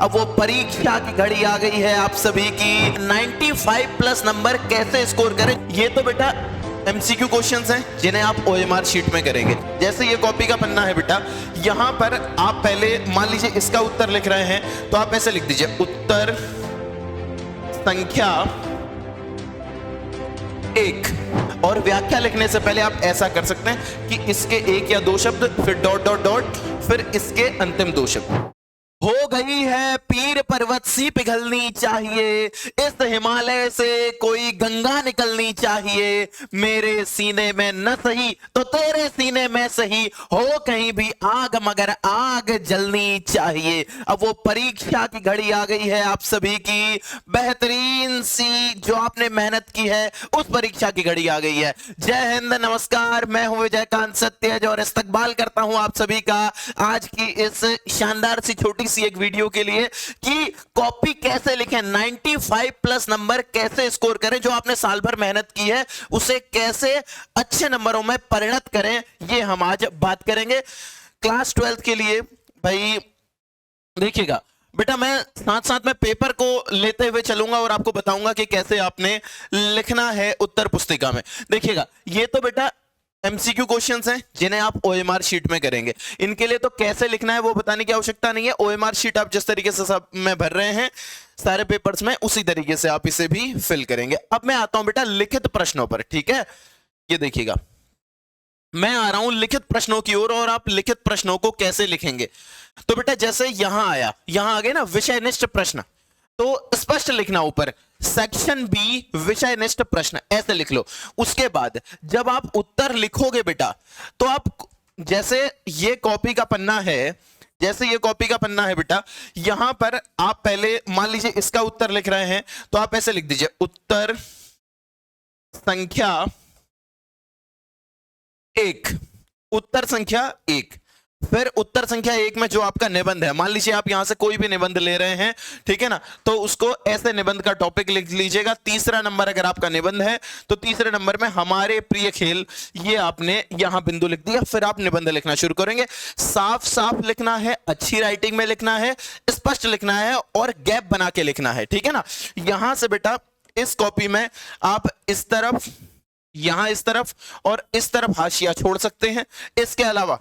अब वो परीक्षा की घड़ी आ गई है आप सभी की। 95 प्लस नंबर कैसे स्कोर करें, ये तो बेटा एमसीक्यू क्वेश्चंस हैं जिन्हें आप ओएमआर शीट में करेंगे। जैसे ये कॉपी का पन्ना है बेटा, यहां पर आप पहले मान लीजिए इसका उत्तर लिख रहे हैं तो आप ऐसे लिख दीजिए उत्तर संख्या 1। और व्याख्या लिखने से पहले आप ऐसा कर सकते हैं कि इसके एक या दो शब्द, फिर डॉट डॉट डॉट, फिर इसके अंतिम दो शब्द। हो गई है पीर पर्वत सी पिघलनी चाहिए, इस हिमालय से कोई गंगा निकलनी चाहिए, मेरे सीने में न सही तो तेरे सीने में सही, हो कहीं भी आग मगर आग जलनी चाहिए। अब वो परीक्षा की घड़ी आ गई है आप सभी की, बेहतरीन सी जो आपने मेहनत की है उस परीक्षा की घड़ी आ गई है। जय हिंद, नमस्कार, मैं हूं विजयकांत सत्यज और इस्तकबाल करता हूं आप सभी का आज की इस शानदार सी छोटी सी एक वीडियो के लिए कि कॉपी कैसे लिखें, 95 प्लस नंबर कैसे स्कोर करें, जो आपने साल भर मेहनत की है उसे कैसे अच्छे नंबरों में परिणत करें, ये हम आज बात करेंगे। क्लास 12 के लिए भाई देखिएगा बेटा, मैं साथ साथ में पेपर को लेते हुए चलूंगा और आपको बताऊंगा कि कैसे आपने लिखना है उत्तर पुस्तिका में। देखिएगा ये तो बेटा एमसीक्यू क्वेश्चंस हैं जिन्हें आप ओएमआर शीट में करेंगे। इनके लिए तो कैसे लिखना है वो बताने की आवश्यकता नहीं है। ओएमआर शीट आप जिस तरीके से सब में भर रहे हैं सारे पेपर्स में, उसी तरीके से आप इसे भी फिल करेंगे। अब मैं आता हूं बेटा लिखित प्रश्नों पर, ठीक है। ये देखिएगा मैं आ रहा हूं लिखित प्रश्नों की ओर और आप लिखित प्रश्नों को कैसे लिखेंगे। तो बेटा जैसे यहां आया, यहां आ गए ना विषयनिष्ठ प्रश्न, तो स्पष्ट लिखना ऊपर सेक्शन बी विषयनिष्ठ प्रश्न, ऐसे लिख लो। उसके बाद जब आप उत्तर लिखोगे बेटा तो आप जैसे ये कॉपी का पन्ना है, जैसे ये कॉपी का पन्ना है बेटा, यहां पर आप पहले मान लीजिए इसका उत्तर लिख रहे हैं तो आप ऐसे लिख दीजिए उत्तर संख्या 1, उत्तर संख्या 1। फिर उत्तर संख्या 1 में जो आपका निबंध है, मान लीजिए आप यहां से कोई भी निबंध ले रहे हैं, ठीक है ना, तो उसको ऐसे निबंध का टॉपिक लिख लीजिएगा। तीसरा नंबर अगर आपका निबंध है तो तीसरे नंबर में हमारे प्रिय खेल, ये आपने यहां बिंदु लिख दिया। फिर आप निबंध लिखना शुरू करेंगे। साफ साफ लिखना है, अच्छी राइटिंग में लिखना है, स्पष्ट लिखना है और गैप बना के लिखना है, ठीक है ना। यहां से बेटा इस कॉपी में आप इस तरफ, यहां इस तरफ और इस तरफ हाशिया छोड़ सकते हैं। इसके अलावा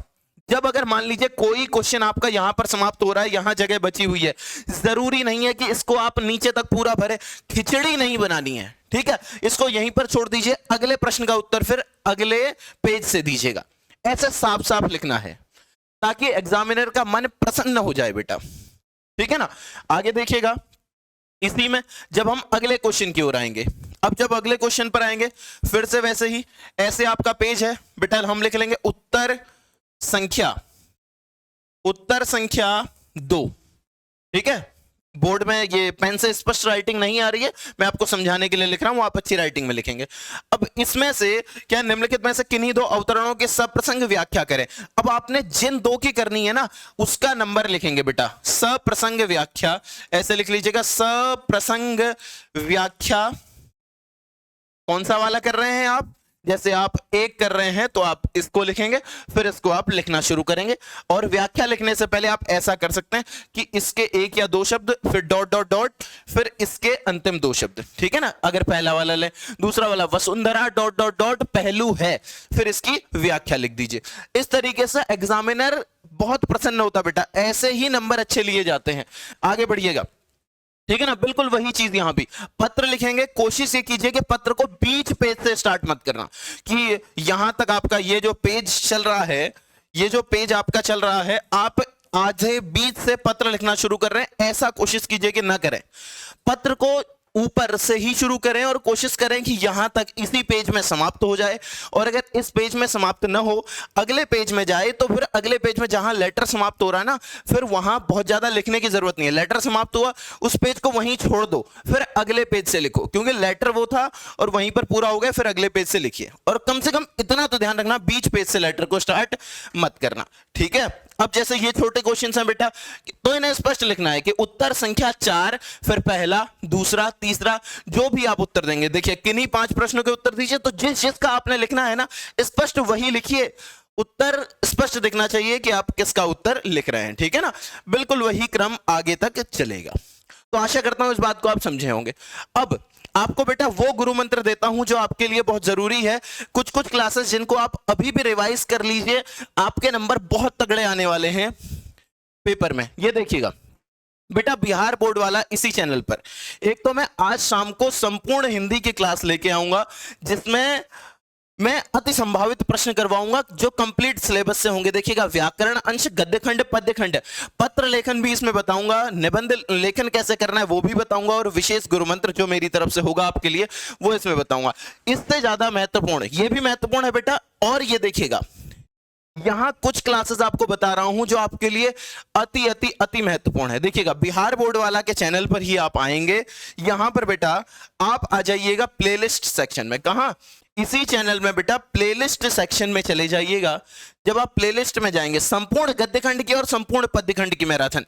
जब अगर मान लीजिए कोई क्वेश्चन आपका यहां पर समाप्त हो रहा है, यहां जगह बची हुई है, जरूरी नहीं है कि इसको आप नीचे तक पूरा भरे, खिचड़ी नहीं बनानी है, ठीक है। इसको यहीं पर छोड़ दीजिए, अगले प्रश्न का उत्तर फिर अगले पेज से दीजिएगा। ऐसे साफ साफ लिखना है ताकि एग्जामिनर का मन प्रसन्न हो जाए बेटा, ठीक है ना। आगे देखिएगा, इसी में जब हम अगले क्वेश्चन की ओर आएंगे, अब जब अगले क्वेश्चन पर आएंगे फिर से वैसे ही, ऐसे आपका पेज है बेटा, हम लिख लेंगे उत्तर संख्या 2, ठीक है। बोर्ड में ये पेन से स्पष्ट राइटिंग नहीं आ रही है, मैं आपको समझाने के लिए लिख रहा हूं, आप अच्छी राइटिंग में लिखेंगे। अब इसमें से क्या निम्नलिखित में से किन्हीं दो अवतरणों की सप्रसंग व्याख्या करें। अब आपने जिन दो की करनी है ना उसका नंबर लिखेंगे बेटा, सप्रसंग व्याख्या, ऐसे लिख लीजिएगा। सप्रसंग व्याख्या कौन सा वाला कर रहे हैं आप, जैसे आप एक कर रहे हैं तो आप इसको लिखेंगे, फिर इसको आप लिखना शुरू करेंगे। और व्याख्या लिखने से पहले आप ऐसा कर सकते हैं कि इसके एक या दो शब्द, फिर डॉट डॉट डॉट, फिर इसके अंतिम दो शब्द, ठीक है ना। अगर पहला वाला ले, दूसरा वाला वसुंधरा डॉट डॉट डॉट पहलू है, फिर इसकी व्याख्या लिख दीजिए। इस तरीके से एग्जामिनर बहुत प्रसन्न होता बेटा, ऐसे ही नंबर अच्छे लिए जाते हैं। आगे बढ़िएगा, ठीक है ना। बिल्कुल वही चीज यहां भी पत्र लिखेंगे, कोशिश ये कीजिए कि पत्र को बीच पेज से स्टार्ट मत करना, कि यहां तक आपका ये जो पेज चल रहा है, ये जो पेज आपका चल रहा है, आप आधे बीच से पत्र लिखना शुरू कर रहे हैं, ऐसा कोशिश कीजिए कि ना करें। पत्र को ऊपर से ही शुरू करें और कोशिश करें कि यहां तक इसी पेज में समाप्त हो जाए। और अगर इस पेज में समाप्त ना हो, अगले पेज में जाए, तो फिर अगले पेज में जहां लेटर समाप्त हो रहा है ना, फिर वहां बहुत ज्यादा लिखने की जरूरत नहीं है। लेटर समाप्त हुआ, उस पेज को वहीं छोड़ दो, फिर अगले पेज से लिखो, क्योंकि लेटर वो था और वहीं पर पूरा हो गया, फिर अगले पेज से लिखिए। और कम से कम इतना तो ध्यान रखना, बीच पेज से लेटर को स्टार्ट मत करना, ठीक है। अब जैसे ये छोटे क्वेश्चन हैं बेटा, तो इन्हें स्पष्ट लिखना है कि उत्तर संख्या 4, फिर पहला, दूसरा, तीसरा, जो भी आप उत्तर देंगे, देखिए किन्हीं 5 प्रश्नों के उत्तर दीजिए, तो जिसका आपने लिखना है ना स्पष्ट वही लिखिए। उत्तर स्पष्ट दिखना चाहिए कि आप किसका उत्तर लिख रहे हैं, ठीक है ना। बिल्कुल वही क्रम आगे तक चलेगा। तो आशा करता हूं इस बात को आप समझे होंगे। अब आपको बेटा वो गुरु मंत्र देता हूं जो आपके लिए बहुत जरूरी है। कुछ कुछ क्लासेस जिनको आप अभी भी रिवाइज कर लीजिए, आपके नंबर बहुत तगड़े आने वाले हैं पेपर में। ये देखिएगा बेटा, बिहार बोर्ड वाला इसी चैनल पर एक तो मैं आज शाम को संपूर्ण हिंदी की क्लास लेके आऊंगा, जिसमें मैं अति संभावित प्रश्न करवाऊंगा जो कंप्लीट सिलेबस से होंगे। देखिएगा, व्याकरण अंश, गद्यखंड, पद्यखंड, पत्र लेखन भी इसमें बताऊंगा, निबंध लेखन कैसे करना है वो भी बताऊंगा, और विशेष गुरु मंत्र जो मेरी तरफ से होगा आपके लिए वो इसमें बताऊंगा। इससे ज्यादा महत्वपूर्ण, ये भी महत्वपूर्ण है बेटा। और ये देखिएगा, यहां कुछ क्लासेस आपको बता रहा हूं जो आपके लिए अति अति अति महत्वपूर्ण है। देखिएगा, बिहार बोर्ड वाला के चैनल पर ही आप आएंगे। यहां पर बेटा आप आ जाइएगा प्लेलिस्ट सेक्शन में। कहां? इसी चैनल में बेटा प्लेलिस्ट सेक्शन में चले जाइएगा। जब आप प्लेलिस्ट में जाएंगे, संपूर्ण गद्यखंड की और संपूर्ण पद्यखंड की मैराथन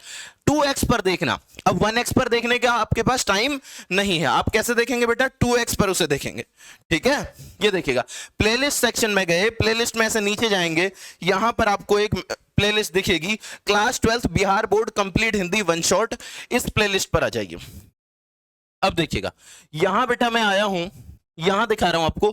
2x पर देखना। अब 1x पर देखने का आपके पास टाइम नहीं है, आप कैसे देखेंगे बेटा? 2x पर उसे देखेंगे, ठीक है। ये देखिएगा, प्लेलिस्ट सेक्शन में गए, प्लेलिस्ट में से नीचे जाएंगे, यहां पर आपको एक प्लेलिस्ट दिखेगी, class 12 Bihar board complete Hindi one shot. इस प्लेलिस्ट पर आ जाइए। अब देखिएगा, यहां बेटा मैं आया हूं, यहां दिखा रहा हूं आपको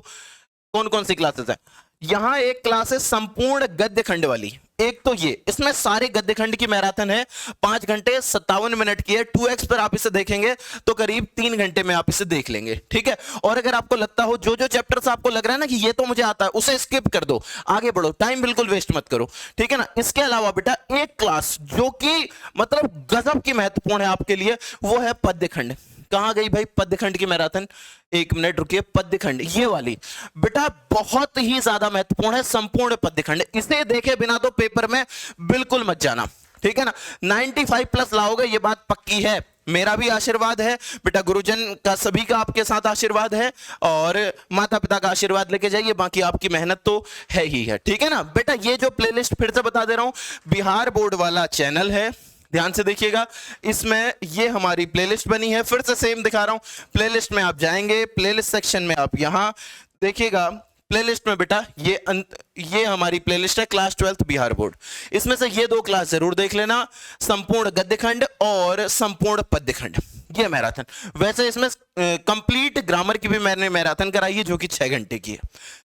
कौन कौन सी क्लासेस है। यहां एक क्लास है संपूर्ण गद्यखंड वाली, एक तो ये, इसमें सारे गद्यखंड की मैराथन है, 5 घंटे 57 मिनट की है। 2x पर आप इसे देखेंगे तो करीब 3 घंटे में आप इसे देख लेंगे, ठीक है। और अगर आपको लगता हो जो जो चैप्टर्स आपको लग रहा है ना कि ये तो मुझे आता है, उसे स्किप कर दो, आगे बढ़ो, टाइम बिल्कुल वेस्ट मत करो, ठीक है ना। इसके अलावा बेटा एक क्लास जो कि मतलब गजब की महत्वपूर्ण है आपके लिए, वो है पद्यखंड। कहां गई भाई पद्यखंड की मैराथन? 1 मिनट रुकिए, पद्यखंड ये वाली बेटा बहुत ही ज्यादा महत्वपूर्ण है, संपूर्ण पद्यखंड। इसे देखे बिना तो पेपर में बिल्कुल मत जाना, ठीक है ना। 95 प्लस लाओगे, ये बात पक्की है। मेरा भी आशीर्वाद है बेटा, गुरुजन का सभी का आपके साथ आशीर्वाद है, और माता पिता का आशीर्वाद लेके जाइए, बाकी आपकी मेहनत तो है ही है, ठीक है ना। बेटा ये जो प्लेलिस्ट फिर से बता दे रहा हूं, बिहार बोर्ड वाला चैनल है, ध्यान से देखिएगा, इसमें ये हमारी प्लेलिस्ट बनी है। फिर से सेम दिखा रहा हूं, प्लेलिस्ट में आप जाएंगे, प्लेलिस्ट सेक्शन में आप यहां देखिएगा, प्लेलिस्ट में बेटा ये हमारी प्लेलिस्ट है क्लास 12 बिहार बोर्ड। इसमें से ये 2 क्लास जरूर देख लेना, संपूर्ण गद्यखंड और संपूर्ण पद्यखंड, ये मैराथन। वैसे इसमें कंप्लीट ग्रामर की भी मैंने मैराथन कराई है जो कि 6 घंटे की है,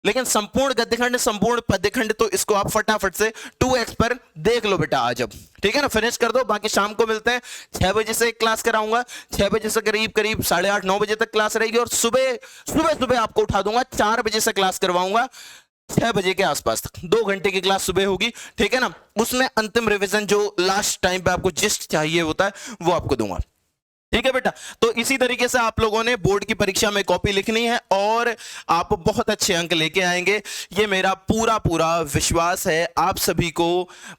लेकिन संपूर्ण गद्यखंड संपूर्ण पद्यखंड तो इसको आप फटाफट से 2x पर देख लो बेटा आज, अब ठीक है ना, फिनिश कर दो। बाकी शाम को मिलते हैं, 6 बजे से क्लास कराऊंगा, 6 बजे से करीब 8:30 9 बजे तक क्लास रहेगी, और सुबह आपको उठा दूंगा, 4 बजे से क्लास करवाऊंगा 6 बजे के आसपास तक। 2 घंटे की क्लास सुबह होगी, ठीक है ना। उसमें अंतिम रिविजन जो लास्ट टाइम पे आपको जिस्ट चाहिए होता है वो आपको दूंगा, ठीक है बेटा। तो इसी तरीके से आप लोगों ने बोर्ड की परीक्षा में कॉपी लिखनी है और आप बहुत अच्छे अंक लेके आएंगे, ये मेरा पूरा पूरा विश्वास है। आप सभी को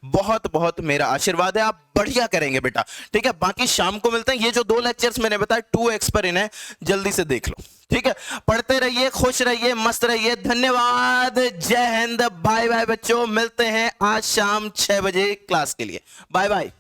बहुत बहुत मेरा आशीर्वाद है, आप बढ़िया करेंगे बेटा, ठीक है। बाकी शाम को मिलते हैं। ये जो 2 लेक्चर्स मैंने बताया 2x पर, इन्हें जल्दी से देख लो, ठीक है। पढ़ते रहिए, खुश रहिए, मस्त रहिए। धन्यवाद, जय हिंद, बाय बाय बच्चों। मिलते हैं आज शाम 6 बजे क्लास के लिए। Bye bye.